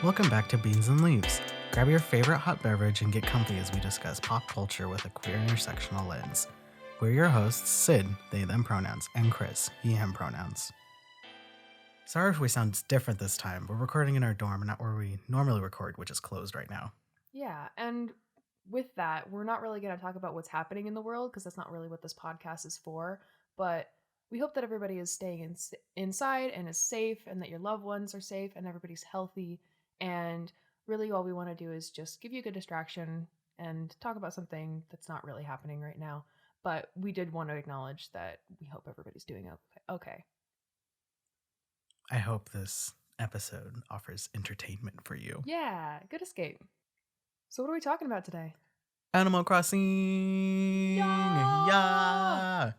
Welcome back to Beans and Leaves. Grab your favorite hot beverage and get comfy as we discuss pop culture with a queer intersectional lens. We're your hosts, Sid, they, them pronouns, and Chris, he, him pronouns. Sorry if we sound different this time. We're recording in our dorm, not where we normally record, which is closed right now. Yeah, and with that, we're not really going to talk about what's happening in the world because that's not really what this podcast is for, but we hope that everybody is staying inside and is safe and that your loved ones are safe and everybody's healthy. And really all we want to do is just give you a good distraction and talk about something that's not really happening right now. But we did want to acknowledge that we hope everybody's doing okay. I hope this episode offers entertainment for you. Yeah, good escape. So what are we talking about today? Animal Crossing! Yeah!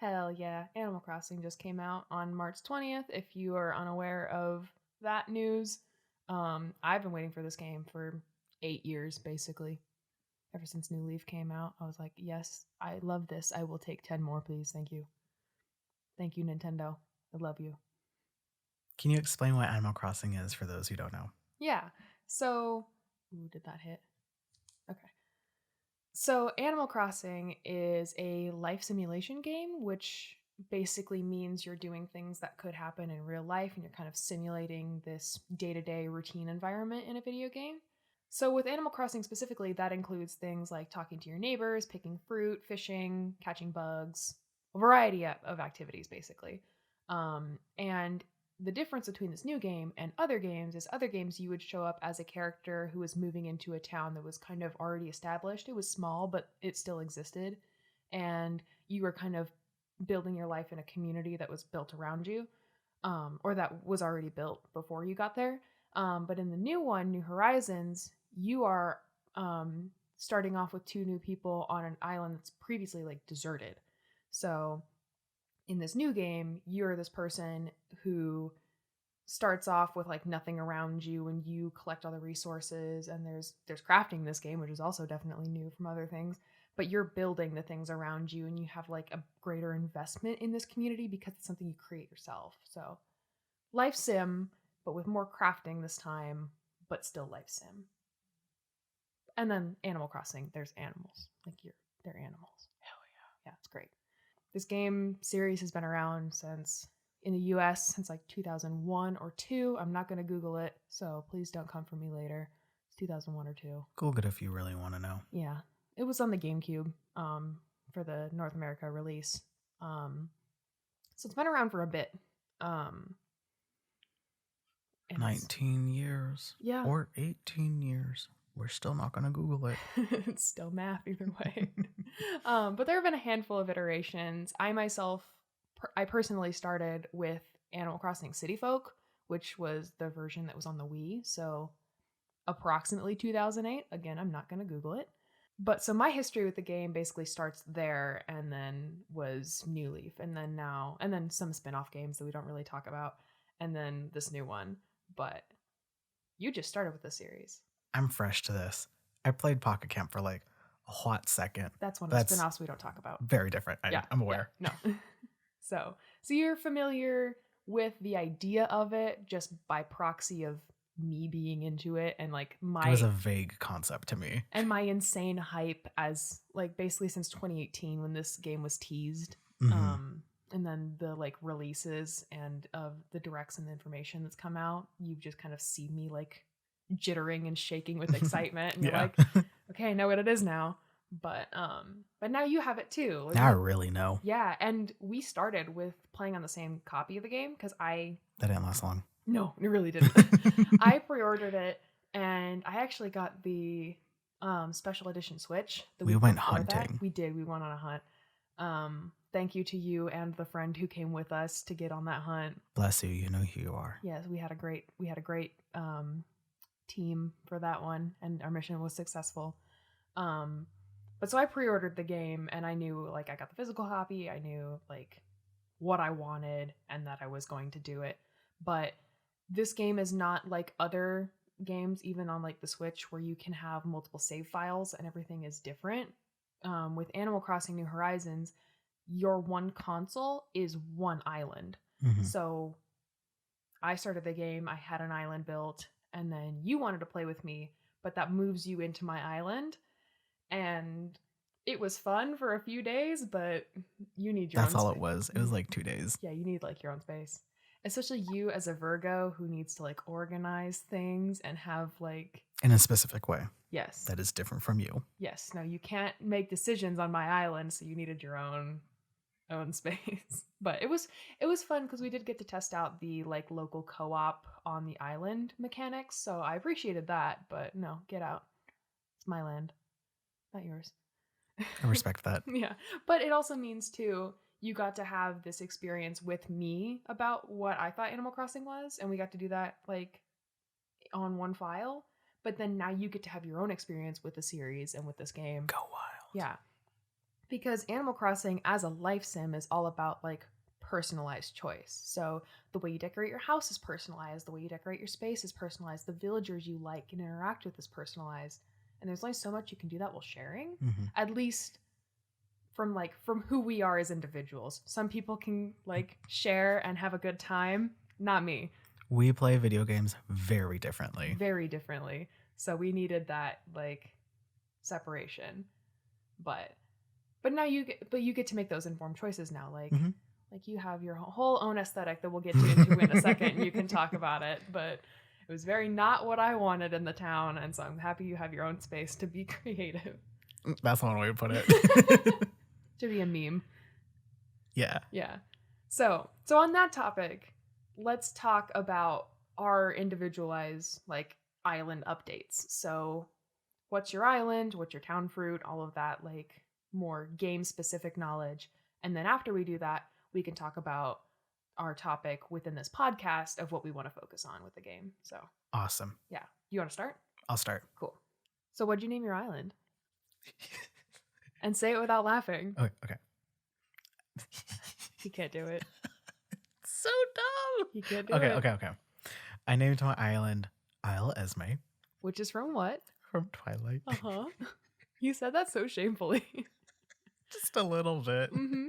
Hell yeah. Animal Crossing just came out on March 20th. If you are unaware of that news, I've been waiting for this game for 8 years, basically. Ever since New Leaf came out, I was like, yes, I love this. I will take 10 more, please. Thank you. Thank you, Nintendo. I love you. Can you explain what Animal Crossing is for those who don't know? Yeah. So, ooh, did that hit? Okay. So, Animal Crossing is a life simulation game, which basically means you're doing things that could happen in real life and you're kind of simulating this day-to-day routine environment in a video game. So, with Animal Crossing specifically, that includes things like talking to your neighbors, picking fruit, fishing, catching bugs, a variety of activities, basically. And the difference between this new game and other games is other games you would show up as a character who was moving into a town that was kind of already established. It was small, but it still existed. And you were kind of building your life in a community that was built around you, or that was already built before you got there. But in the new one, New Horizons, you are starting off with two new people on an island that's previously like deserted. So in this new game, you're this person who starts off with like nothing around you and you collect all the resources, and there's crafting in this game, which is also definitely new from other things, but you're building the things around you and you have like a greater investment in this community because it's something you create yourself. So life sim, but with more crafting this time, but still life sim. And then Animal Crossing, there's animals. Like they're animals. Hell yeah. Yeah, it's great. This game series has been around since, in the US, since like 2001 or 2. I'm not going to Google it, so please don't come for me later. It's 2001 or 2. Google it if you really want to know. Yeah. It was on the GameCube for the North America release. So it's been around for a bit. 19 years. Yeah. Or 18 years. We're still not going to Google it. It's still math either way. But there have been a handful of iterations. I personally started with Animal Crossing City Folk, which was the version that was on the Wii. So approximately 2008. Again, I'm not going to Google it. But so my history with the game basically starts there and then was New Leaf and then some spin-off games that we don't really talk about and then this new one. But you just started with the series. I'm fresh to this. I played Pocket Camp for like a hot second. That's one of the spin-offs we don't talk about. Very different. I'm aware. Yeah, no. So you're familiar with the idea of it just by proxy of me being into it and like it was a vague concept to me. And my insane hype as like basically since 2018 when this game was teased. Mm-hmm. And then the like releases and of the directs and the information that's come out, you've just kind of seen me like jittering and shaking with excitement and you're like, okay, I know what it is now. But now you have it too. Like, now I really know. Yeah, and we started with playing on the same copy of the game because that didn't last long. No, it really didn't. I pre-ordered it and I actually got the special edition Switch. We went hunting. We did. We went on a hunt. Thank you to you and the friend who came with us to get on that hunt. Bless you. You know who you are. Yes, we had a great team for that one, and our mission was successful. But so I pre-ordered the game, and I knew like I got the physical copy. I knew like what I wanted, and that I was going to do it. But this game is not like other games, even on like the Switch, where you can have multiple save files and everything is different. With Animal Crossing New Horizons, your one console is one island. Mm-hmm. So I started the game, I had an island built, and then you wanted to play with me, but that moves you into my island. And it was fun for a few days, but you need your That's own all space. it was. It was like 2 days. Yeah, you need like your own space. Especially you as a Virgo who needs to like organize things and have like In a specific way yes. that is different from you. Yes. No, you can't make decisions on my island, so you needed your own space. But it was fun because we did get to test out the like local co-op on the island mechanics, so I appreciated that. But no, get out. It's my land, not yours. I respect that. Yeah, but it also means too you got to have this experience with me about what I thought Animal Crossing was, and we got to do that like on one file. But then now you get to have your own experience with the series and with this game. Go wild. Yeah. Because Animal Crossing as a life sim is all about like personalized choice. So the way you decorate your house is personalized, the way you decorate your space is personalized, the villagers you like and interact with is personalized. And there's only so much you can do that while sharing. Mm-hmm. At least from who we are as individuals. Some people can like share and have a good time. Not me. We play video games very differently. Very differently. So we needed that like separation. But now you get to make those informed choices now. Like like you have your whole own aesthetic that we'll get to into in a second and you can talk about it. But it was very not what I wanted in the town, and so I'm happy you have your own space to be creative. That's one way to put it. To be a meme. Yeah. Yeah. So on that topic, let's talk about our individualized like island updates. So what's your island? What's your town fruit? All of that like more game specific knowledge. And then after we do that, we can talk about our topic within this podcast of what we want to focus on with the game. So awesome. Yeah. You want to start? I'll start. Cool. So what'd you name your island? And say it without laughing. Okay. He can't do it. So dumb. He can't do it. Okay. I named my island Isle Esme. Which is from what? From Twilight. Uh-huh. You said that so shamefully. Just a little bit. Mm-hmm.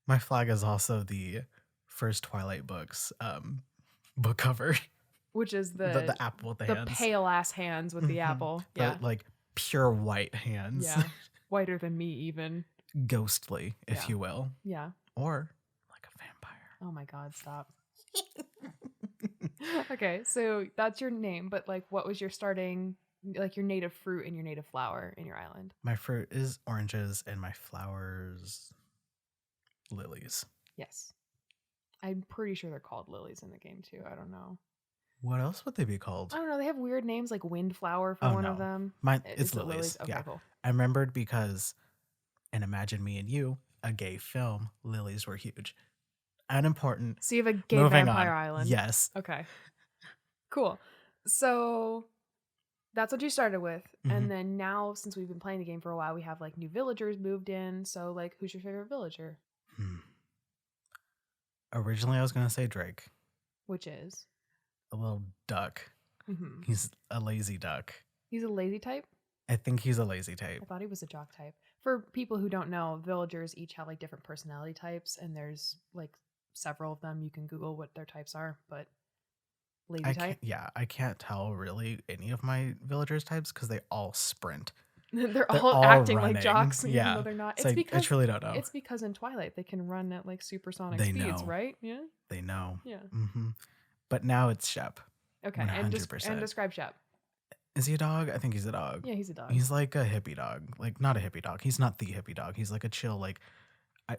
My flag is also the first Twilight books book cover. Which is the apple with the hands. The pale ass hands with the apple. Yeah. The, like pure white hands. Yeah. Whiter than me even. Ghostly, if you will. Yeah. Or like a vampire. Oh my God, stop. Okay, so that's your name, but like what was your starting, like your native fruit and your native flower in your island? My fruit is oranges and my flowers lilies. Yes. I'm pretty sure they're called lilies in the game too. I don't know. What else would they be called? I don't know. They have weird names like windflower for one of them. It's lilies. Okay, yeah. Cool. I remembered because in Imagine Me and You, a gay film, lilies were huge. Unimportant. So you have a gay Moving vampire on. island. Yes. Okay. Cool. So that's what you started with. Mm-hmm. And then now, since we've been playing the game for a while, we have like new villagers moved in. So like, who's your favorite villager? Originally, I was going to say Drake. Which is? A little duck. Mm-hmm. He's a lazy duck. He's a lazy type? I think he's a lazy type. I thought he was a jock type. For people who don't know, villagers each have like different personality types, and there's like several of them. You can Google what their types are, but lazy type? I can't tell really any of my villagers' types because they all sprint. They're all acting running. like jocks, yeah. even though they're not. It's because I truly don't know. It's because in Twilight they can run at like supersonic They speeds, know. right? Yeah. They know. Yeah. Mm-hmm. But now it's Shep. Okay, 100%. and describe Shep. Is he a dog? I think he's a dog. Yeah, he's a dog. He's like a hippie dog. Like, not a hippie dog. He's not the hippie dog. He's like a chill, like,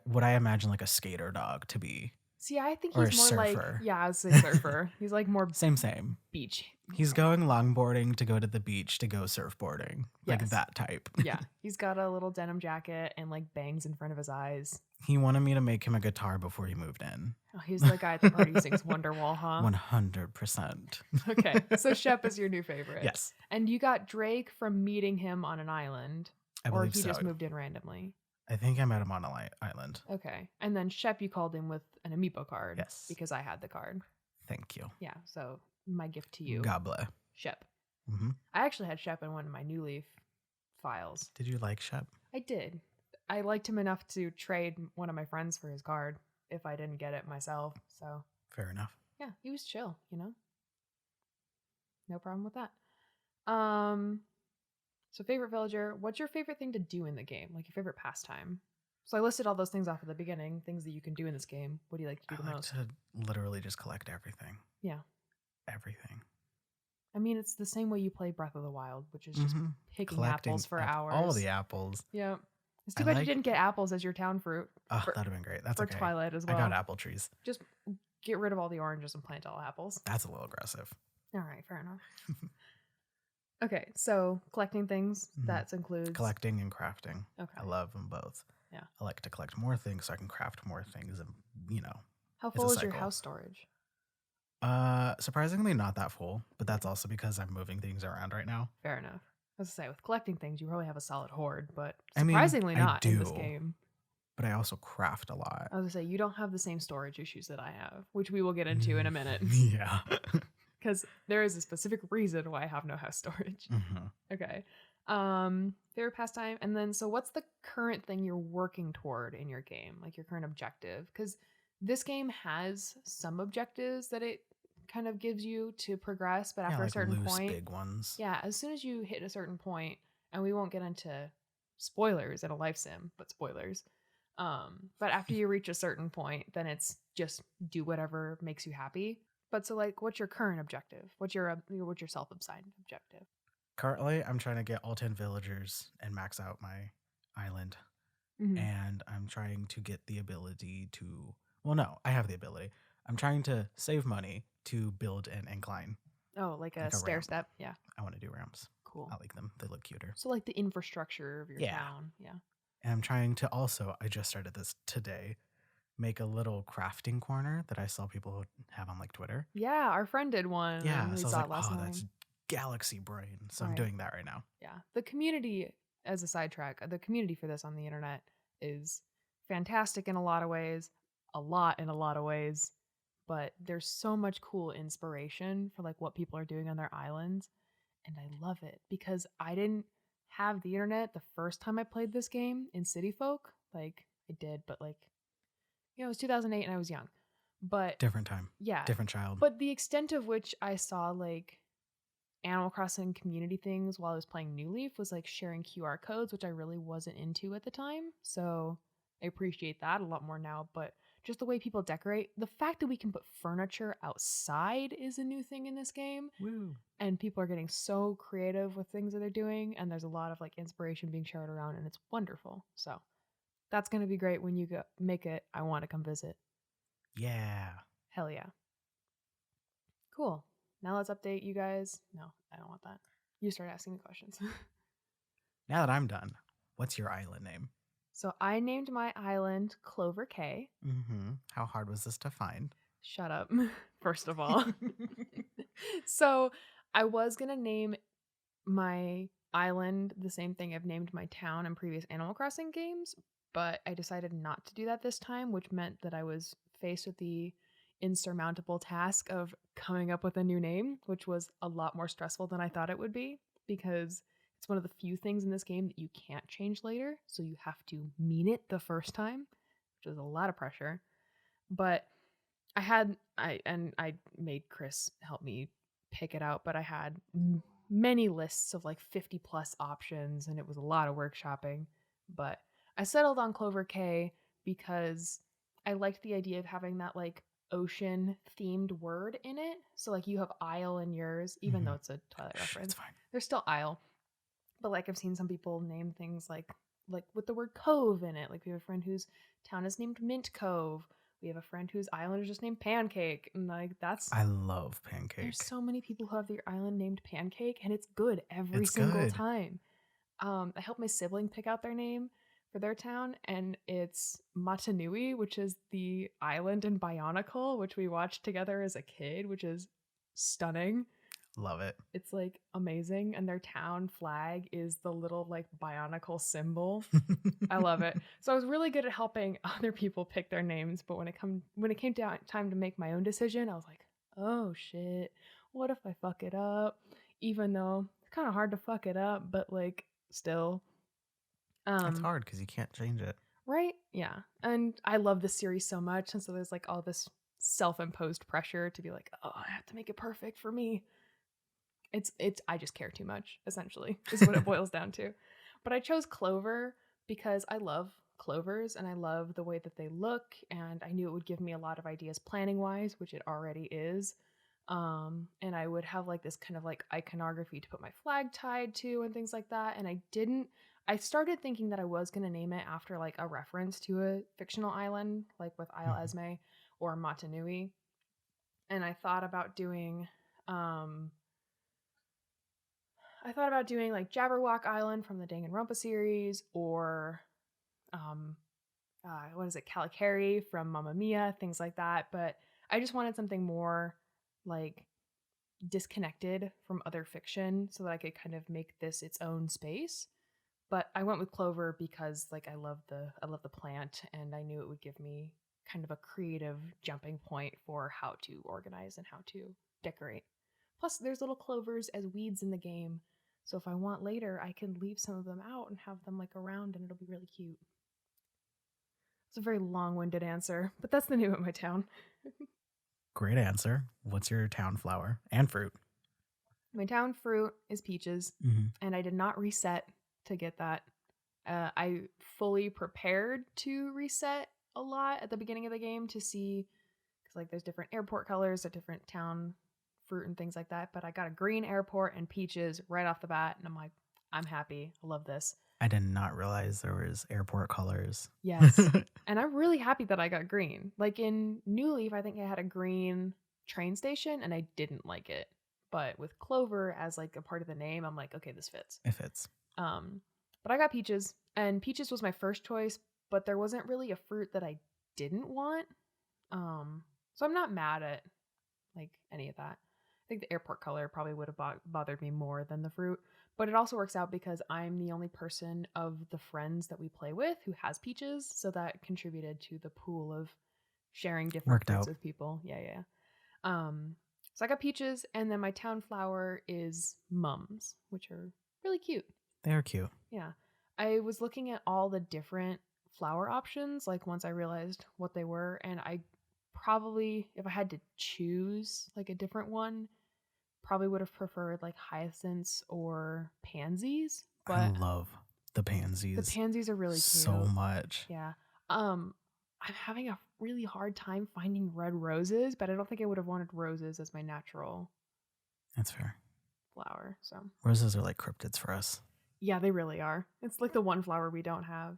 what I imagine like a skater dog to be. See, I think Or he's a more surfer. like, yeah, I was a surfer. He's like more Same. beach. He's going longboarding to go to the beach to go surfboarding. Like Yes. that type. Yeah, he's got a little denim jacket and like bangs in front of his eyes. He wanted me to make him a guitar before he moved in. Oh, he's the guy at the party who sings Wonderwall, huh? 100%. Okay, so Shep is your new favorite. Yes. And you got Drake from meeting him on an island, I or believe he so. just moved in randomly. I think I met him on an island. Okay, and then Shep you called in with an amiibo card. Yes. Because I had the card. Thank you. Yeah, so my gift to you, God bless. Shep. Mm-hmm. I actually had Shep in one of my New Leaf files. Did you like Shep? I did. I liked him enough to trade one of my friends for his card if I didn't get it myself. So Fair enough. yeah, he was chill, you know? No problem with that. So favorite villager, what's your favorite thing to do in the game? Like your favorite pastime? So I listed all those things off at the beginning, things that you can do in this game. What do you like to do I the like most? to literally just collect everything. Yeah. Everything. I mean, it's the same way you play Breath of the Wild, which is just picking Collecting apples for all hours. the apples. Yeah. It's I too bad you like. didn't get apples as your town fruit Oh, for, that'd have been great. That's for okay. Twilight as I well. got apple trees. Just get rid of all the oranges and plant all apples. That's a little aggressive. All right, fair enough. Okay, so collecting things, that includes collecting and crafting. Okay. I love them both. Yeah. I like to collect more things so I can craft more things, and How it's a full is your cycle. house storage? Surprisingly not that full, but that's also because I'm moving things around right now. Fair enough. As I say, with collecting things, you probably have a solid hoard, but I mean, surprisingly I not in this do. game. But I also craft a lot. I was gonna say, you don't have the same storage issues that I have, which we will get into in a minute. Yeah. Because there is a specific reason why I have no house storage. Okay. Favorite pastime, and then so what's the current thing you're working toward in your game, like your current objective? Because this game has some objectives that it kind of gives you to progress, but after like a certain loose, point, big ones. Yeah, as soon as you hit a certain point, and we won't get into spoilers in a life sim, but spoilers. But after you reach a certain point, then it's just do whatever makes you happy. But so like, what's your current objective? What's your self-assigned objective? Currently, I'm trying to get all 10 villagers and max out my island. And I'm trying to get the ability to, well, no, I have the ability. I'm trying to save money to build an incline. Oh, like a stair step? Yeah. I want to do ramps. Cool. I like them. They look cuter. So like the infrastructure of your town. Yeah. And I'm trying to also, I just started this today, make a little crafting corner that I saw people have on like Twitter. Yeah, our friend did one. Yeah, we so I was saw like, it last morning. That's galaxy brain. So I'm doing that right now. Yeah. The community, as a sidetrack, the community for this on the internet is fantastic in a lot of ways, a lot in a lot of ways, but there's so much cool inspiration for like what people are doing on their islands, and I love it because I didn't have the internet the first time I played this game in City Folk. Like I did, but like, it was 2008 and I was young. But different time. Yeah. Different child. But the extent of which I saw like Animal Crossing community things while I was playing New Leaf was like sharing QR codes, which I really wasn't into at the time. So I appreciate that a lot more now. But just the way people decorate, the fact that we can put furniture outside is a new thing in this game. Woo. And people are getting so creative with things that they're doing. And there's a lot of like inspiration being shared around, and it's wonderful. So that's going to be great when you go make it. I want to come visit. Yeah. Hell yeah. Cool. Now let's update you guys. No, I don't want that. You start asking me questions. Now that I'm done, what's your island name? So I named my island Clover K. How hard was this to find? Shut up, first of all. So I was going to name my island the same thing I've named my town in previous Animal Crossing games, but I decided not to do that this time, which meant that I was faced with the insurmountable task of coming up with a new name, which was a lot more stressful than I thought it would be, because it's one of the few things in this game that you can't change later, so you have to mean it the first time, which is a lot of pressure. But I made Chris help me pick it out, but I had many lists of like 50 plus options, and it was a lot of workshopping. But I settled on Clover K because I liked the idea of having that like ocean themed word in it. So like you have Isle in yours, even though it's a Twilight reference. It's fine. There's still Isle. But like I've seen some people name things like with the word Cove in it. Like we have a friend whose town is named Mint Cove. We have a friend whose island is just named Pancake. And like I love Pancake. There's so many people who have their island named Pancake, and it's good every single time. I helped my sibling pick out their name for their town, and it's Matanui, which is the island in Bionicle, which we watched together as a kid, which is stunning. Love it. It's like amazing, and their town flag is the little like Bionicle symbol. I love it. So I was really good at helping other people pick their names, but when it came down time to make my own decision, I was like, oh shit, what if I fuck it up? Even though it's kind of hard to fuck it up, but like still. It's hard because you can't change it. Right? Yeah. And I love this series so much, and so there's like all this self-imposed pressure to be like, oh, I have to make it perfect for me. It's I just care too much, essentially, is what it boils down to. But I chose Clover because I love clovers and I love the way that they look, and I knew it would give me a lot of ideas planning wise, which it already is. And I would have like this kind of like iconography to put my flag tied to and things like that. And I started thinking that I was going to name it after like a reference to a fictional island, like with Isle Mhm. Esme or Matanui. And I thought about doing like Jabberwock Island from the Danganronpa series, or um, what is it, Calicari from Mamma Mia, things like that. But I just wanted something more like disconnected from other fiction so that I could kind of make this its own space. But I went with Clover because like I love the plant, and I knew it would give me kind of a creative jumping point for how to organize and how to decorate. Plus there's little clovers as weeds in the game. So if I want later, I can leave some of them out and have them like around, and it'll be really cute. It's a very long-winded answer, but that's the name of my town. Great answer. What's your town flower and fruit? My town fruit is peaches, Mm-hmm. and I did not reset to get that. I fully prepared to reset a lot at the beginning of the game to see, because like there's different airport colors, or different town fruit and things like that. But I got a green airport and peaches right off the bat, and I'm like, I'm happy. I love this. I did not realize there was airport colors. Yes. And I'm really happy that I got green. Like in New Leaf, I think I had a green train station and I didn't like it. But with Clover as like a part of the name, I'm like, okay, this fits. It fits. Um, but I got peaches, and peaches was my first choice, but there wasn't really a fruit that I didn't want. So I'm not mad at like any of that. I think the airport color probably would have bothered me more than the fruit, but it also works out because I'm the only person of the friends that we play with who has peaches, so that contributed to the pool of sharing different Worked fruits out. with people. Yeah, yeah. So I got peaches, and then my town flower is mums, which are really cute. They're cute. Yeah. I was looking at all the different flower options, like once I realized what they were, and I probably, if I had to choose like a different one, probably would have preferred like hyacinths or pansies. I But love the the pansies pansies are really so cute. much. Yeah. I'm having a really hard time finding red roses, but I don't think I would have wanted roses as my natural That's fair. flower. So Roses are like cryptids for us. yeah, they really are. It's like the one flower we don't have.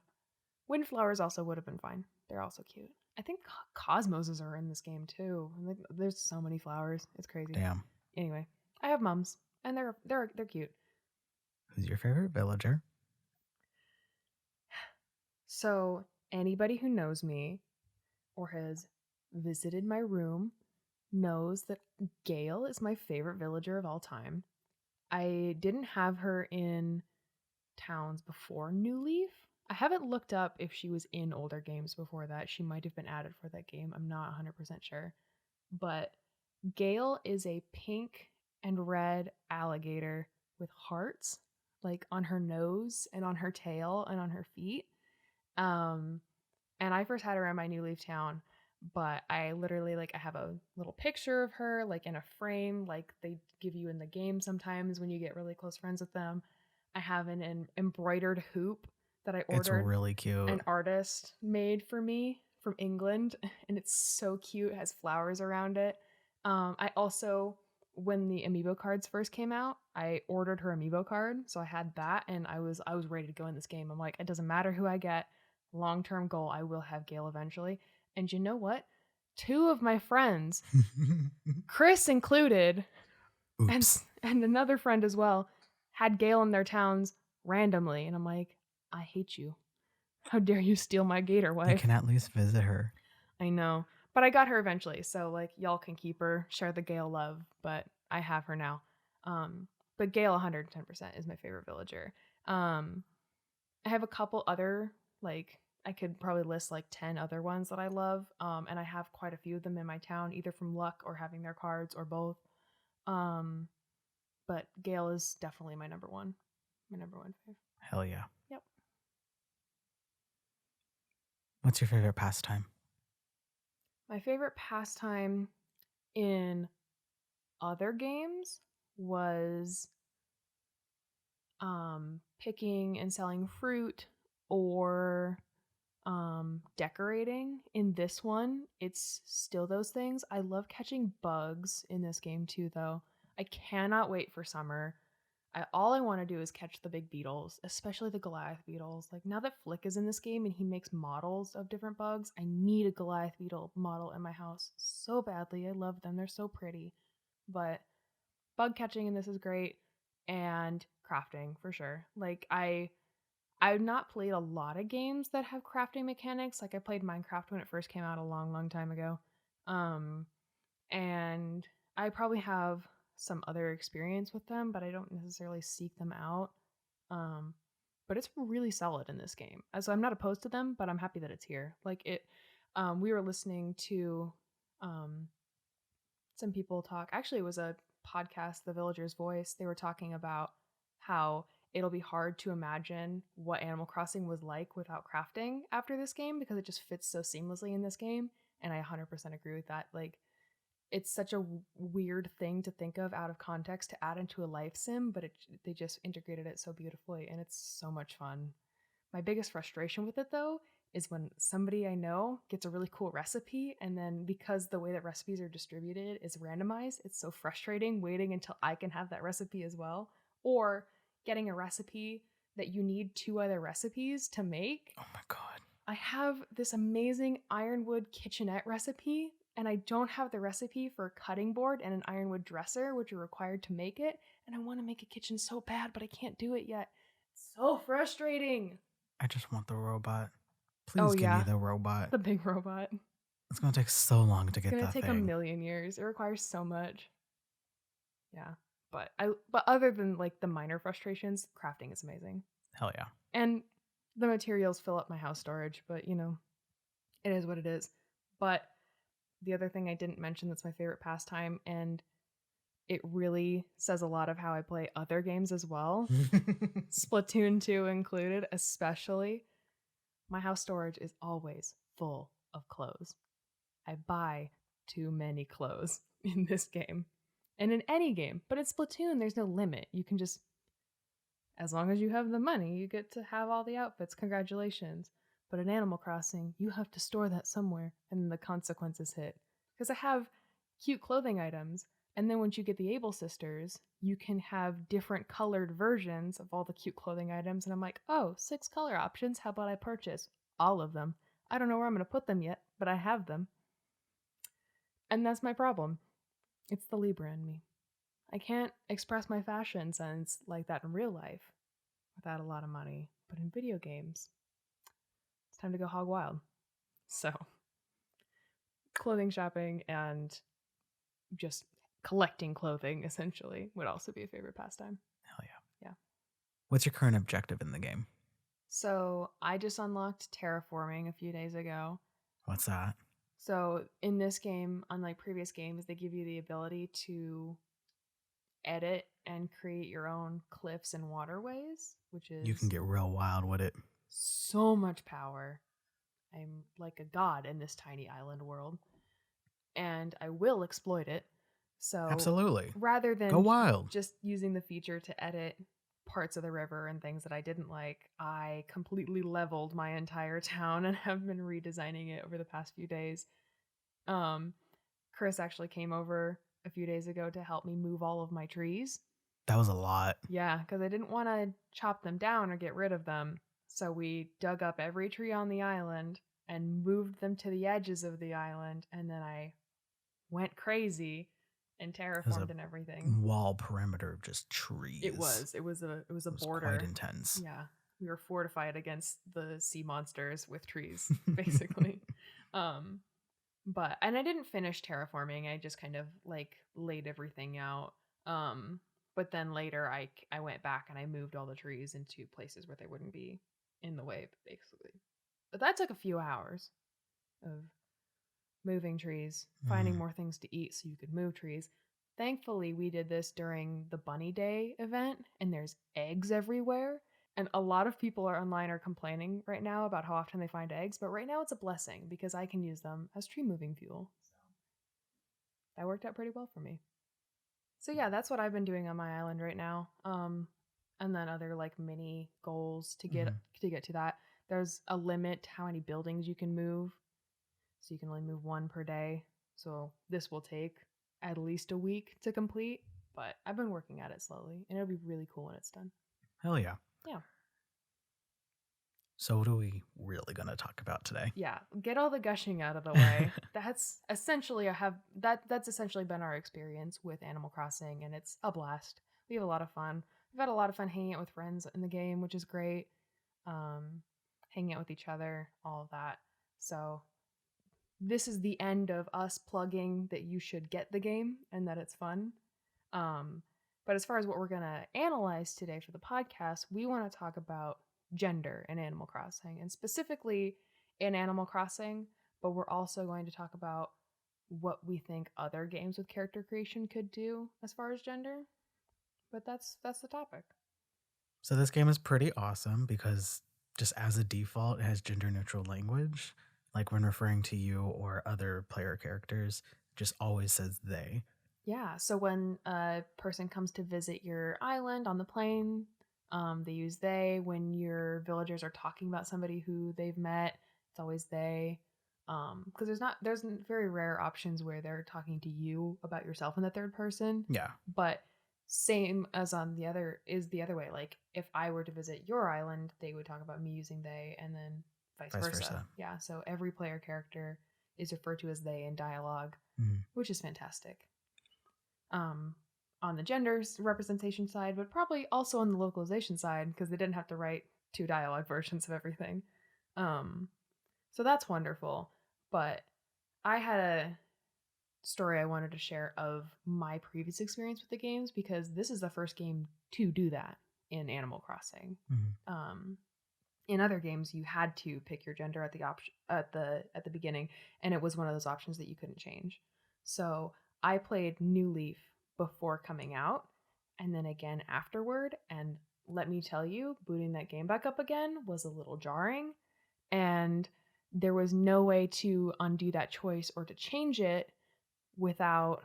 Windflowers also would have been fine. They're also cute. I think cosmoses are in this game too. Like, there's so many flowers. It's crazy. Damn. Anyway, I have mums, and they're cute. Who's your favorite villager? So anybody who knows me or has visited my room knows that Gail is my favorite villager of all time. I didn't have her in towns before New Leaf. I haven't looked up if she was in older games before that. She might have been added for that game. I'm not 100% sure. But Gale is a pink and red alligator with hearts like on her nose and on her tail and on her feet. Um and I first had her in my New Leaf town, but I literally like I have a little picture of her like in a frame like they give you in the game sometimes when you get really close friends with them. I have an embroidered hoop that I It's ordered really cute. an artist made for me from England, and it's so cute. It has flowers around it. I also, when the amiibo cards first came out, I ordered her amiibo card, so I had that, and I was ready to go in this game. I'm like, it doesn't matter who I get. Long term goal, I will have Gale eventually. And you know what? Two of my friends, Chris included, and Oops. and another friend as well, had Gale in their towns randomly, and I'm like, I hate you. How dare you steal my gator You wife? can at least visit her. I know. But I got her eventually, so like y'all can keep her, share the Gale love, but I have her now. But Gale 110% is my favorite villager. Um I have a couple other like I could probably list like 10 other ones that I love. And I have quite a few of them in my town, either from luck or having their cards or both. Um but Gale is definitely my number one. My number one fave. Hell yeah. Yep. What's your favorite pastime? My favorite pastime in other games was picking and selling fruit or decorating. In this one, it's still those things. I love catching bugs in this game too, though. I cannot wait for summer. All I want to do is catch the big beetles, especially the Goliath beetles. Like now that Flick is in this game and he makes models of different bugs, I need a Goliath beetle model in my house so badly. I love them. They're so pretty. But bug catching in this is great, and crafting for sure. Like I've not played a lot of games that have crafting mechanics. Like I played Minecraft when it first came out a long, long time ago. And I probably have some other experience with them, but I don't necessarily seek them out. Um, but it's really solid in this game. So I'm not opposed to them, but I'm happy that it's here. Like it, we were listening to um, some people talk. Actually, it was a podcast, The Villager's Voice. They were talking about how it'll be hard to imagine what Animal Crossing was like without crafting after this game because it just fits so seamlessly in this game. And I 100% agree with that. Like, it's such a weird thing to think of out of context to add into a life sim, but they just integrated it so beautifully, and it's so much fun. My biggest frustration with it, though, is when somebody I know gets a really cool recipe, and then because the way that recipes are distributed is randomized, it's so frustrating waiting until I can have that recipe as well. Or getting a recipe that you need 2 other recipes to make. Oh my God. I have this amazing ironwood kitchenette recipe, and I don't have the recipe for a cutting board and an ironwood dresser, which are required to make it. And I want to make a kitchen so bad, but I can't do it yet. It's so frustrating. I just want the robot. Oh, Please give me the robot. The big robot. It's going to take so long to get that thing. It's going to take a million years. It requires so much. Yeah. But other than like the minor frustrations, crafting is amazing. Hell yeah. And the materials fill up my house storage, but you know, it is what it is. But the other thing I didn't mention that's my favorite pastime, and it really says a lot of how I play other games as well, Splatoon 2 included, especially, my house storage is always full of clothes. I buy too many clothes in this game. And in any game. But in Splatoon, there's no limit. You can just, as long as you have the money, you get to have all the outfits. Congratulations. But in Animal Crossing, you have to store that somewhere, and then the consequences hit. Because I have cute clothing items, and then once you get the Able Sisters, you can have different colored versions of all the cute clothing items, and I'm like, oh, 6 color options, how about I purchase all of them? I don't know where I'm going to put them yet, but I have them. And that's my problem. It's the Libra in me. I can't express my fashion sense like that in real life without a lot of money, but in video games, it's time to go hog wild. So, clothing shopping and just collecting clothing, essentially, would also be a favorite pastime. Hell yeah. Yeah. What's your current objective in the game? So, I just unlocked terraforming a few days ago. What's that? So, in this game, unlike previous games, they give you the ability to edit and create your own cliffs and waterways, which is... You can get real wild with it. So much power. I'm like a god in this tiny island world. And I will exploit it. So absolutely. Rather than go wild, just using the feature to edit parts of the river and things that I didn't like, I completely leveled my entire town and have been redesigning it over the past few days. Chris actually came over a few days ago to help me move all of my trees. That was a lot. Yeah, because I didn't want to chop them down or get rid of them. So we dug up every tree on the island and moved them to the edges of the island, and then I went crazy and terraformed and everything. Wall perimeter of just trees. It was a border. Quite intense. Yeah, we were fortified against the sea monsters with trees, basically. And I didn't finish terraforming. I just kind of like laid everything out. But then later I went back and I moved all the trees into places where they wouldn't be in the way, basically. But that took a few hours of moving trees, finding more things to eat so you could move trees. Thankfully, we did this during the Bunny Day event, and there's eggs everywhere. And a lot of people online are complaining right now about how often they find eggs, but right now it's a blessing because I can use them as tree moving fuel. So that worked out pretty well for me. So yeah, that's what I've been doing on my island right now. And then other like mini goals to get to that. There's a limit to how many buildings you can move, so you can only move one per day. So this will take at least a week to complete, but I've been working at it slowly, and it'll be really cool when it's done. Hell yeah. Yeah. So what are we really going to talk about today? Yeah, get all the gushing out of the way. That's essentially that's essentially been our experience with Animal Crossing, and it's a blast. We have a lot of fun. We've had a lot of fun hanging out with friends in the game, which is great. Hanging out with each other, all of that. So this is the end of us plugging that you should get the game and that it's fun. But as far as what we're gonna analyze today for the podcast, we want to talk about gender in Animal Crossing, and specifically in Animal Crossing, but we're also going to talk about what we think other games with character creation could do as far as gender. But that's the topic. So this game is pretty awesome because just as a default, it has gender neutral language. Like when referring to you or other player characters, it just always says they. Yeah, so when a person comes to visit your island on the plane, they use they. When your villagers are talking about somebody who they've met, it's always they. Because there's very rare options where they're talking to you about yourself in the third person. Yeah. But same as on the other is the other way. Like if I were to visit your island, they would talk about me using they, and then vice versa. Yeah, so every player character is referred to as they in dialogue, which is fantastic. On the genders representation side, but probably also on the localization side because they didn't have to write two dialogue versions of everything. So that's wonderful. But I had a story I wanted to share of my previous experience with the games because this is the first game to do that in Animal Crossing. In other games, you had to pick your gender at the beginning, and it was one of those options that you couldn't change. So I played New Leaf before coming out, and then again afterward. And let me tell you, booting that game back up again was a little jarring, and there was no way to undo that choice or to change it without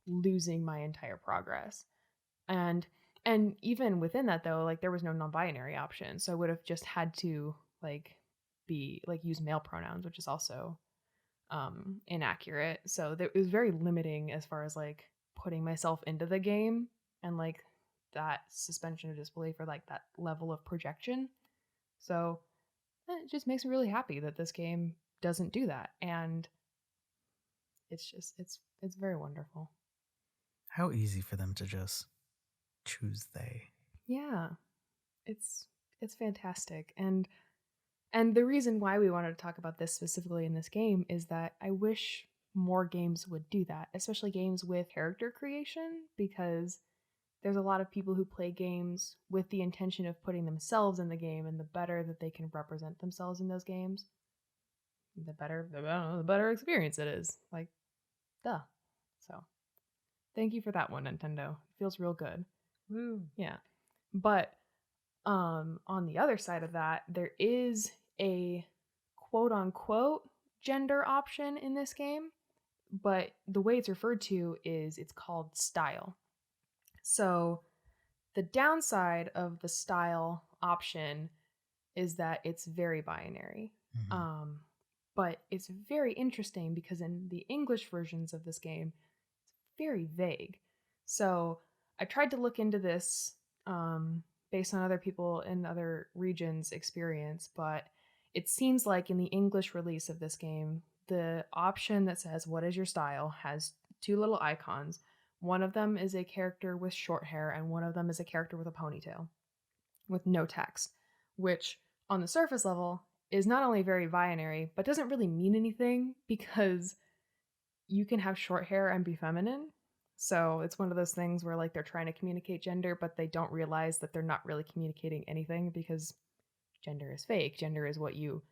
losing my entire progress. And even within that though, like there was no non-binary option, so I would have just had to like be like use male pronouns, which is also inaccurate. So it was very limiting as far as like putting myself into the game and like that suspension of disbelief or like that level of projection. So it just makes me really happy that this game doesn't do that, and it's very wonderful. How easy for them to just choose they. Yeah, it's fantastic. And the reason why we wanted to talk about this specifically in this game is that I wish more games would do that, especially games with character creation, because there's a lot of people who play games with the intention of putting themselves in the game, and the better that they can represent themselves in those games, the better experience it is. Like, duh. So, thank you for that one, Nintendo. It feels real good. Woo. Yeah. But on the other side of that, there is a quote unquote gender option in this game, but the way it's referred to is it's called style. So the downside of the style option is that it's very binary. But it's very interesting because in the English versions of this game, it's very vague. So I tried to look into this based on other people in other regions' experience, but it seems like in the English release of this game, the option that says, "What is your style?" has two little icons. One of them is a character with short hair, and one of them is a character with a ponytail with no text, which on the surface level is not only very binary, but doesn't really mean anything because you can have short hair and be feminine. So it's one of those things where like they're trying to communicate gender, but they don't realize that they're not really communicating anything because gender is fake. Gender is what you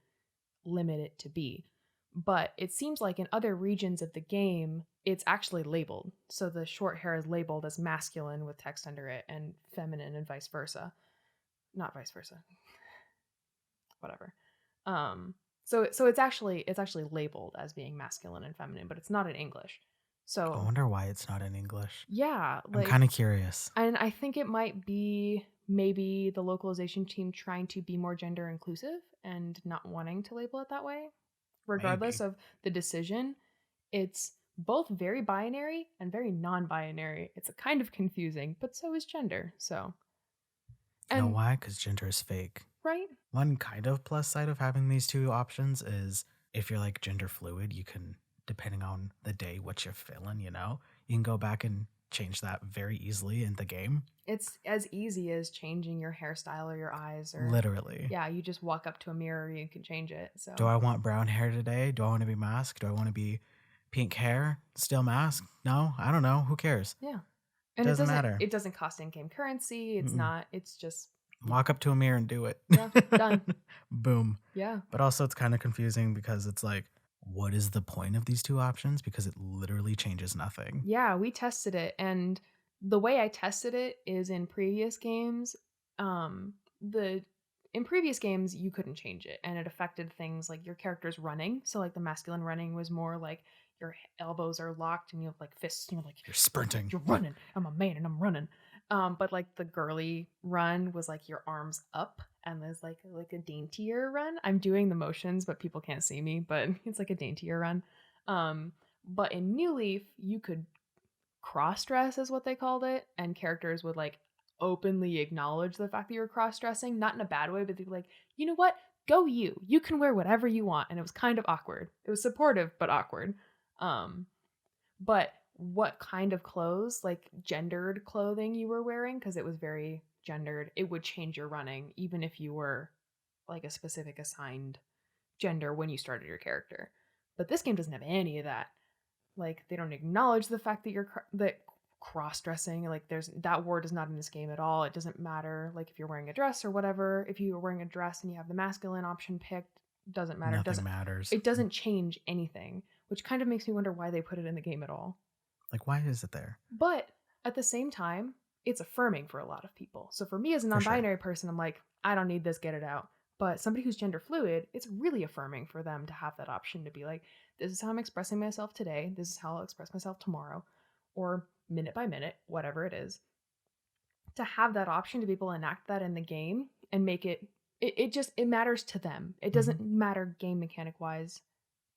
limit it to be. But it seems like in other regions of the game, it's actually labeled. So the short hair is labeled as masculine with text under it and feminine and vice versa. Not vice versa. Whatever. So it's actually labeled as being masculine and feminine, but it's not in English. I So wonder why it's not in English. yeah, I'm like, kind of curious. and I think it might be maybe the localization team trying to be more gender inclusive and not wanting to label it that way. Regardless Maybe. of the decision, it's both very binary and very non-binary. It's a kind of confusing, but so is gender. So, You know and why? Because gender is fake. right? One kind of plus side of having these two options is if you're like gender fluid, you can, depending on the day, what you're feeling, you can go back and change that very easily in the game. It's as easy as changing your hairstyle or your eyes or Literally. yeah, you just walk up to a mirror, you can change it. Do So, I want brown hair today? Do I want to be masked? Do I want to be pink hair? Still masked? No, I don't know. Who cares? yeah. And Doesn't matter. it doesn't cost in-game currency. It's Mm-mm. not it's just Walk up to a mirror and do it. yeah, done. Boom. Yeah. But also, it's kind of confusing because it's like, what is the point of these two options? Because it literally changes nothing. Yeah, we tested it, and the way I tested it is in previous games. The in previous games you couldn't change it, and it affected things like your character's running. So like the masculine running was more like your elbows are locked and you have like fists, and you're like You're sprinting. you're running. I'm a man and I'm running. But like the girly run was like your arms up, and there's like a daintier run. I'm doing the motions, but people can't see me. But it's like a daintier run. But in New Leaf, you could cross dress, is what they called it, and characters would like openly acknowledge the fact that you were cross dressing, not in a bad way, but they'd be like, you know what? Go you. You can wear whatever you want. And it was kind of awkward. It was supportive, but awkward. Um, but what kind of clothes, like gendered clothing you were wearing, because it was very gendered, it would change your running, even if you were like a specific assigned gender when you started your character. But this game doesn't have any of that. Like they don't acknowledge the fact that that cross-dressing, like there's that word is not in this game at all. It doesn't matter like if you're wearing a dress or whatever. If you are wearing a dress and you have the masculine option picked, doesn't matter. Nothing matters. It doesn't change anything, which kind of makes me wonder why they put it in the game at all. Like, why is it there? But at the same time, it's affirming for a lot of people. So for me as a For sure. non-binary person, I'm like, I don't need this, get it out. But somebody who's gender fluid, it's really affirming for them to have that option to be like, this is how I'm expressing myself today. This is how I'll express myself tomorrow, or minute by minute, whatever it is. To have that option to be able to enact that in the game and make it matters to them. It doesn't matter game mechanic wise,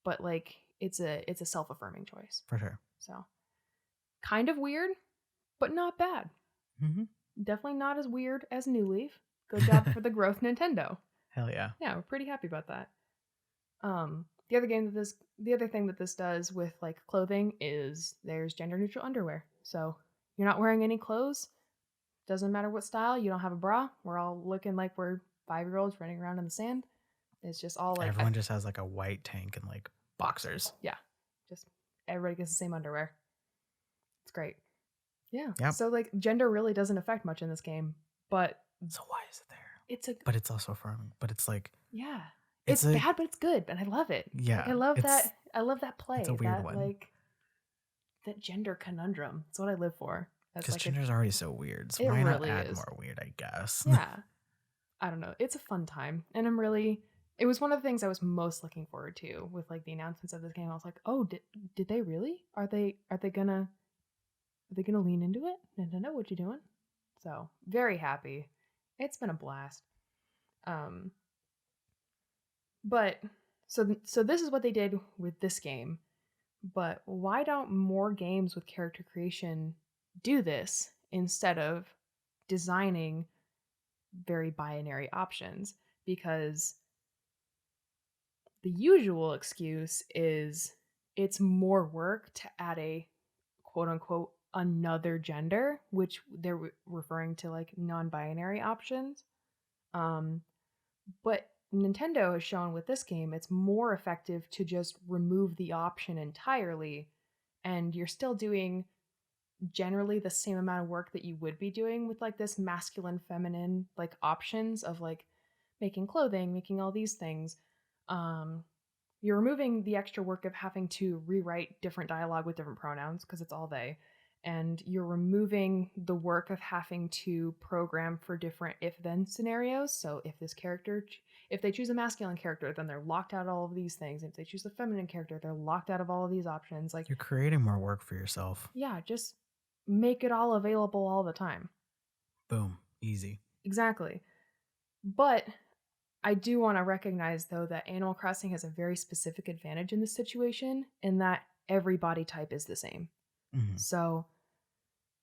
but like it's a self-affirming choice. For sure. So kind of weird, but not bad. Mm-hmm. Definitely not as weird as New Leaf. Good job for the growth, Nintendo. Hell yeah. Yeah, we're pretty happy about that. The other thing that this does with like clothing is there's gender neutral underwear. So you're not wearing any clothes. Doesn't matter what style. You don't have a bra. We're all looking like we're 5-year-olds running around in the sand. It's just all like everyone just has like a white tank and like boxers. Yeah, just everybody gets the same underwear. It's great. Yeah. Yep. So like gender really doesn't affect much in this game, but So why is it there? but it's also affirming. But it's like, yeah, it's bad, but it's good, and I love it. Yeah, like, I love that. I love that play. It's a weird that, one. Like that gender conundrum. It's what I live for. Because like gender's already so weird. So it why really not add is. more weird? I guess. Yeah. I don't know. It's a fun time, and I'm really. It was one of the things I was most looking forward to with like the announcements of this game. I was like, oh, did they really? Are they gonna lean into it? Nintendo, what you doing? So very happy. It's been a blast. But so this is what they did with this game. But why don't more games with character creation do this instead of designing very binary options? Because the usual excuse is it's more work to add a quote unquote another gender, which they're referring to like non-binary options. But Nintendo has shown with this game it's more effective to just remove the option entirely, and you're still doing generally the same amount of work that you would be doing with like this masculine feminine like options of like making clothing, making all these things. You're removing the extra work of having to rewrite different dialogue with different pronouns because it's all they, and you're removing the work of having to program for different if-then scenarios. So if they choose a masculine character, then they're locked out of all of these things. If they choose a feminine character, they're locked out of all of these options. Like, You're creating more work for yourself. yeah, just make it all available all the time. Boom. Easy. Exactly. But I do want to recognize, though, that Animal Crossing has a very specific advantage in this situation, in that every body type is the same. Mhm. So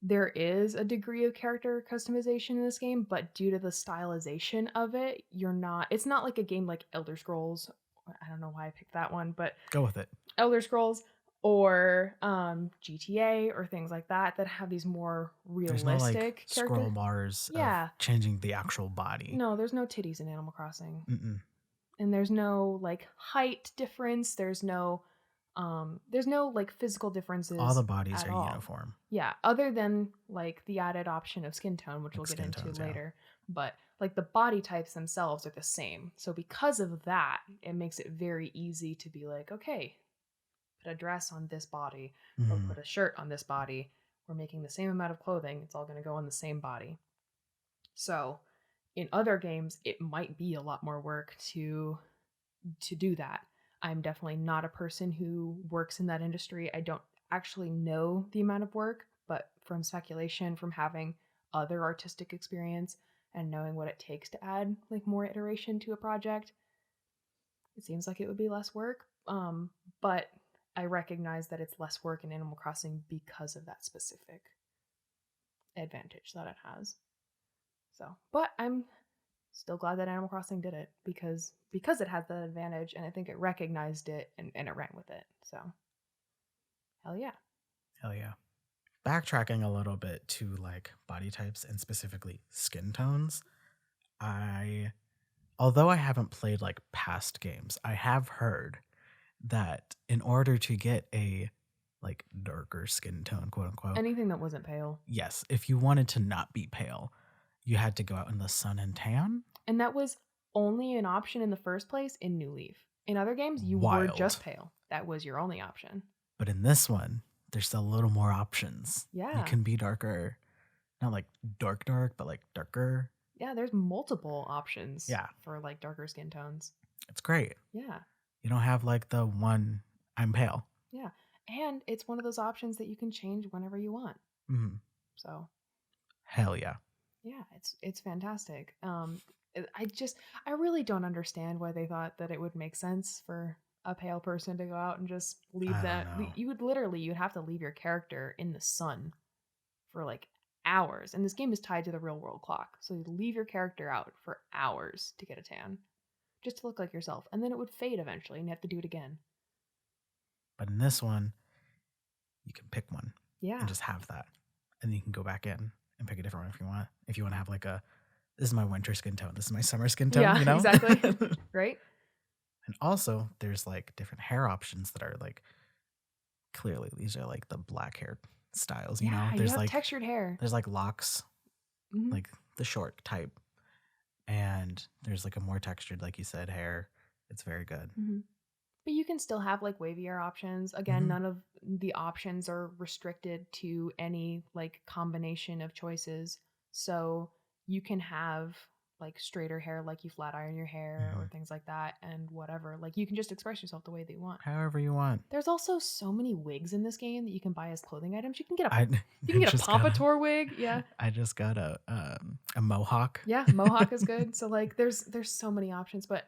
there is a degree of character customization in this game, but due to the stylization of it, it's not like a game like Elder Scrolls. I don't know why I picked that one, but Go with it. Elder Scrolls or GTA or things like that have these more There's no like realistic scroll bars Yeah. of changing the actual body. No, there's no titties in Animal Crossing. Mm-mm. And there's no like height difference. There's no like physical differences. All the bodies at are all. uniform. Yeah, other than like the added option of skin tone, which Like we'll get skin into tones, yeah. later. But like the body types themselves are the same. So because of that, it makes it very easy to be like, okay, put a dress on this body or Mhm. put a shirt on this body. We're making the same amount of clothing. It's all going to go on the same body. So in other games, it might be a lot more work to do that. I'm definitely not a person who works in that industry. I don't actually know the amount of work, but from speculation, from having other artistic experience and knowing what it takes to add like more iteration to a project, it seems like it would be less work. But I recognize that it's less work in Animal Crossing because of that specific advantage that it has. So, but I'm still glad that Animal Crossing did it because it has that advantage, and I think it recognized it and it ran with it. So, hell yeah. Hell yeah. Backtracking a little bit to like body types and specifically skin tones, although I haven't played like past games, I have heard that in order to get a like darker skin tone, quote unquote, Anything that wasn't pale. yes, if you wanted to not be pale, you had to go out in the sun and tan. And that was only an option in the first place in New Leaf. In other games, you were Wild. just pale. That was your only option. But in this one, there's a little more options. Yeah. You can be darker. Not like dark, but like darker. Yeah, there's multiple options Yeah. for like darker skin tones. It's great. Yeah. You don't have like the one, I'm pale. Yeah. And it's one of those options that you can change whenever you want. Mm-hmm. So. Hell yeah. Yeah, it's fantastic. I really don't understand why they thought that it would make sense for a pale person to go out and just leave that. You'd have to leave your character in the sun for like hours. And this game is tied to the real world clock. So you leave your character out for hours to get a tan. Just to look like yourself. And then it would fade eventually and you have to do it again. But in this one, you can pick one. Yeah. And just have that. And then you can go back in and pick a different one if you want. If you want to have like this is my winter skin tone, this is my summer skin tone, yeah, you know? Exactly. Right? And also there's like different hair options that are like clearly these are like the black hair styles, you know? There's you have like textured hair. There's like locks, mm-hmm. like the short type. And there's like a more textured, like you said, hair. It's very good. Mm-hmm. But you can still have like wavier options. Again, none of the options are restricted to any like combination of choices. So you can have like straighter hair, like you flat iron your hair or things like that, and whatever. Like you can just express yourself the way that you want. However you want. There's also so many wigs in this game that you can buy as clothing items. You can get a pompadour wig. Yeah. I just got a mohawk. Yeah, mohawk is good. So like there's so many options, but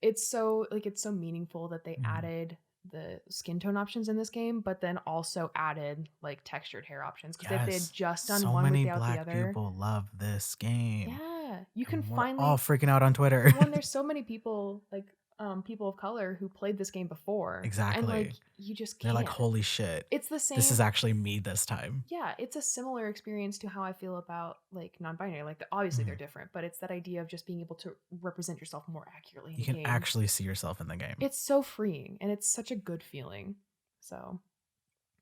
it's so meaningful that they added the skin tone options in this game, but then also added like textured hair options because if they had just done one without the other. So many black people love this game. Yeah, you can we're finally all freaking out on Twitter. When there's so many people like people of color who played this game before. Exactly. And like you just can't. They're like, holy shit. It's the same. This is actually me this time. Yeah, it's a similar experience to how I feel about like non-binary. Like obviously they're different, but it's that idea of just being able to represent yourself more accurately. You can actually see yourself in the game. It's so freeing and it's such a good feeling. So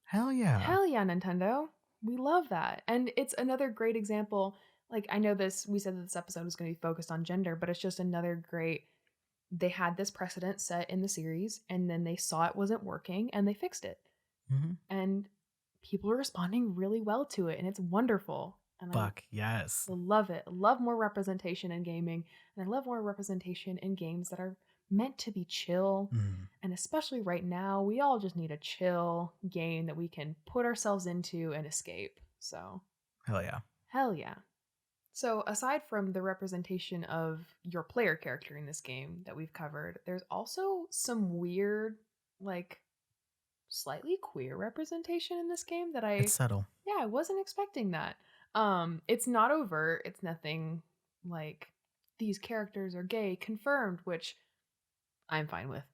hell yeah. Hell yeah, Nintendo. We love that. And it's another great example. Like I know we said that this episode was going to be focused on gender, but it's just another great. They had this precedent set in the series and then they saw it wasn't working and they fixed it. And people are responding really well to it, and it's wonderful. And Fuck, yes. I love it. I love more representation in gaming, and I love more representation in games that are meant to be chill. Mm, And especially right now, we all just need a chill game that we can put ourselves into and escape. So, hell yeah. hell yeah. So, aside from the representation of your player character in this game that we've covered, there's also some weird, like, slightly queer representation in this game that It's subtle. I wasn't expecting that. It's not overt. It's nothing like these characters are gay confirmed, which I'm fine with.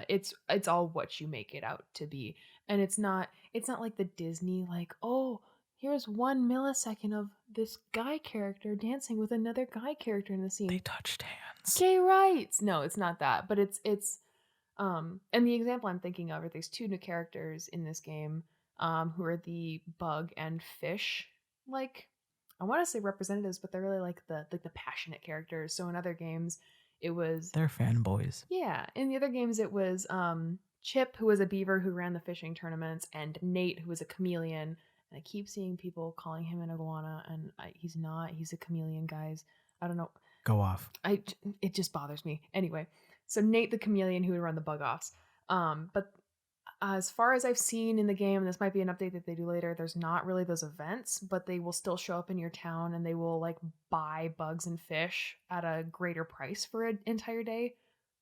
It's all what you make it out to be. And it's not like the Disney like, "Oh, here's 1 millisecond of this guy character dancing with another guy character in the They scene." touched hands. Gay rights. No, it's not that, but it's and the example I'm thinking of are these two new characters in this game, who are the bug and fish, like I want to say representatives, but they're really like the passionate characters. So in other games, it was They're fanboys. yeah. In the other games, it was Chip, who was a beaver who ran the fishing tournaments, and Nate, who was a chameleon. And I keep seeing people calling him an iguana, and he's not. He's a chameleon, guys. I don't know. Go off. It just bothers me. Anyway, so Nate the chameleon who would run the bug offs. But as far as I've seen in the game, and this might be an update that they do later, there's not really those events, but they will still show up in your town and they will like buy bugs and fish at a greater price for an entire day,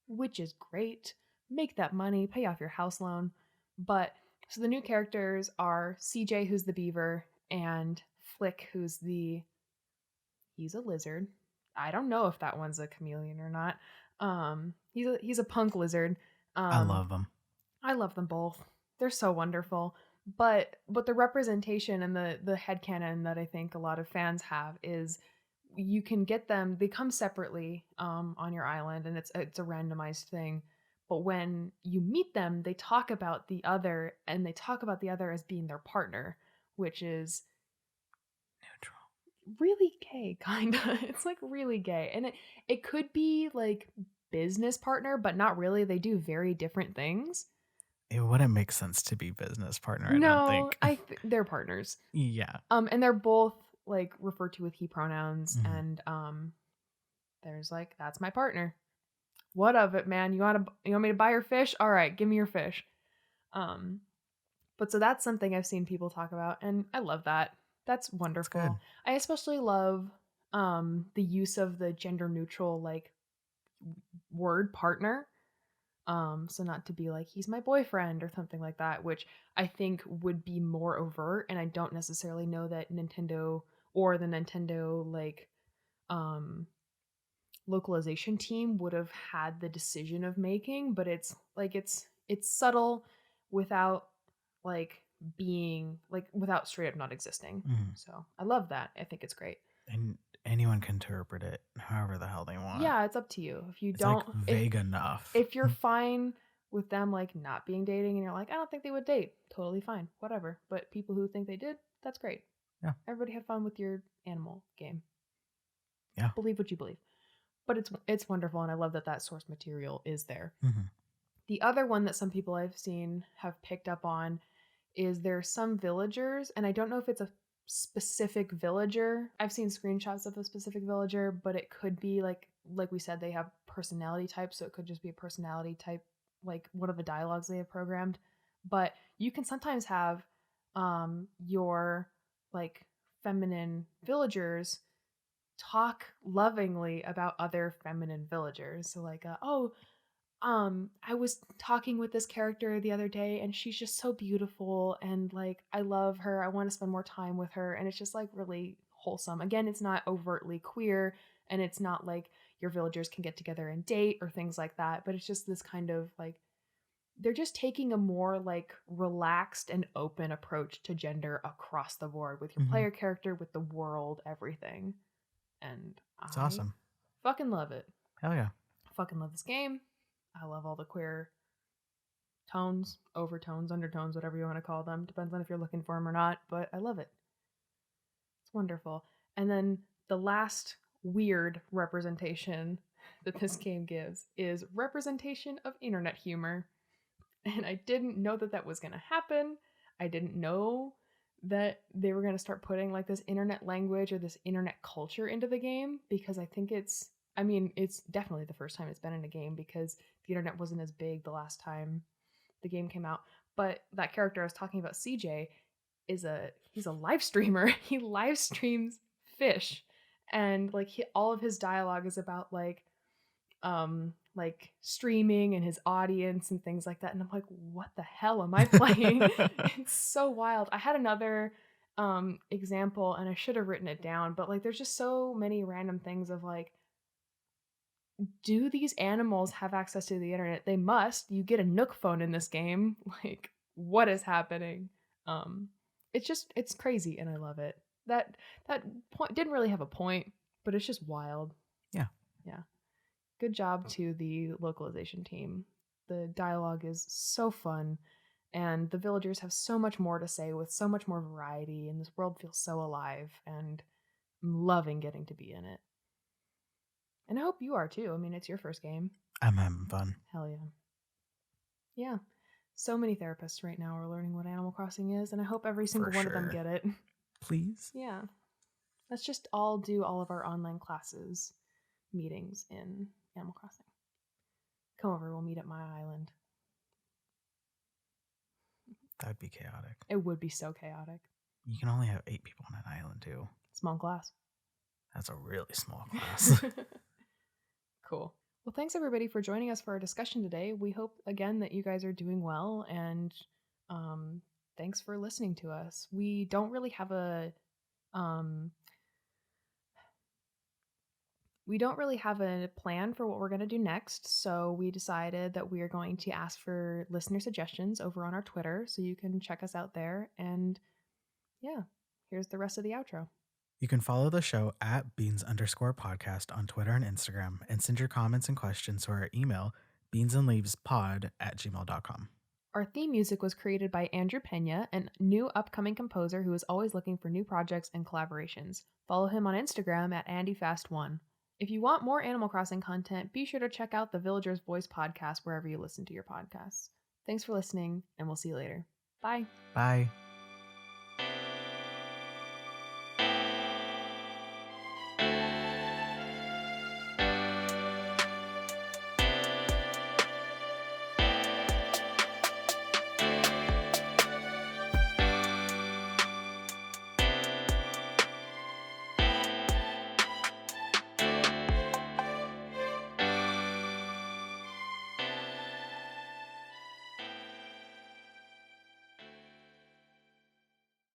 which is great. Make that money, pay off your house loan. But so the new characters are CJ, who's the beaver, and Flick, he's a lizard. I don't know if that one's a chameleon or not. He's a punk lizard. I love them. I love them both. They're so wonderful. But the representation and the headcanon that I think a lot of fans have is you can get them, they come separately on your island, and it's a randomized thing. But when you meet them, they talk about the other, and they talk about the other as being their partner, which is Neutral. really gay, kind of. It's like really gay. And it could be like business partner, but not really. They do very different things. It wouldn't make sense to be business partner, I don't No, think. they're partners. Yeah. And they're both like referred to with he pronouns, Mhm. and there's like that's my partner. What of it, man? You want me to buy your fish? All right, give me your fish. Um but so that's something I've seen people talk about, and I love that. That's It's good. wonderful. I especially love the use of the gender neutral like word partner. So not to be like he's my boyfriend or something like that, which I think would be more overt, and I don't necessarily know that Nintendo or the Nintendo like um localization team would have had the decision of making, but it's like it's subtle without like being like without straight up not existing. Mhm. So I love that. I think it's great. And anyone can interpret it however the hell they want. Yeah, it's up to you. If you It's don't like vague enough. if you're fine with them like not being dating and you're like, I don't think they would date, totally fine. Whatever. But people who think they did, that's great. Yeah. Everybody have fun with your animal game. Yeah. Believe what you believe. But it's wonderful, and I love that source material is there. Mhm. The other one that some people I've seen have picked up on is there's some villagers, and I don't know if it's a specific villager. I've seen screenshots of a specific villager, but it could be like we said, they have personality types, so it could just be a personality type, like one of the dialogues they have programmed. But you can sometimes have your like feminine villagers talk lovingly about other feminine villagers. So like, I was talking with this character the other day and she's just so beautiful and like I love her. I want to spend more time with her, and it's just like really wholesome. Again, it's not overtly queer, and it's not like your villagers can get together and date or things like that, but it's just this kind of like they're just taking a more like relaxed and open approach to gender across the board with your Mhm. player character, with the world, everything. And It's I awesome. fucking love it. Hell yeah. I fucking love this game. I love all the queer tones, overtones, undertones, whatever you want to call them. Depends on if you're looking for them or not, but I love it. It's wonderful. And then the last weird representation that this game gives is representation of internet humor. And I didn't know that was going to happen. I didn't know that they were going to start putting like this internet language or this internet culture into the game, because I think it's definitely the first time it's been in a game, because the internet wasn't as big the last time the game came out. But that character I was talking about, CJ, he's a live streamer. He live streams fish, and like all of his dialogue is about like streaming and his audience and things like that. And I'm like, what the hell am I playing? It's so wild. I had another example and I should have written it down, but like there's just so many random things of like, do these animals have access to the internet? They must. You get a Nook phone in this game. Like, what is happening? It's crazy and I love it. That point didn't really have a point, but it's just wild. Yeah. Yeah. Good job to the localization team. The dialogue is so fun, and the villagers have so much more to say with so much more variety, and this world feels so alive, and I'm loving getting to be in it. And I hope you are too. I mean, it's your first game. I'm having fun. Hell yeah. Yeah. So many therapists right now are learning what Animal Crossing is, and I hope every single one of them get it. Please? Yeah. Let's just all do all of our online classes, meetings in Animal Crossing. Come over, we'll meet at my island. That would be chaotic. It would be so chaotic. You can only have 8 people on an island, too. Small class. That's a really small class. Cool. Well, thanks everybody for joining us for our discussion today. We hope, again, that you guys are doing well, and thanks for listening to us. We don't really have a plan for what we're going to do next, so we decided that we are going to ask for listener suggestions over on our Twitter, so you can check us out there. And yeah, here's the rest of the outro. You can follow the show at beans_podcast on Twitter and Instagram, and send your comments and questions to our email, beansandleavespod@gmail.com. Our theme music was created by Andrew Pena, a new upcoming composer who is always looking for new projects and collaborations. Follow him on Instagram at AndyFast1. If you want more Animal Crossing content, be sure to check out the Villager's Voice podcast wherever you listen to your podcasts. Thanks for listening, and we'll see you later. Bye. Bye.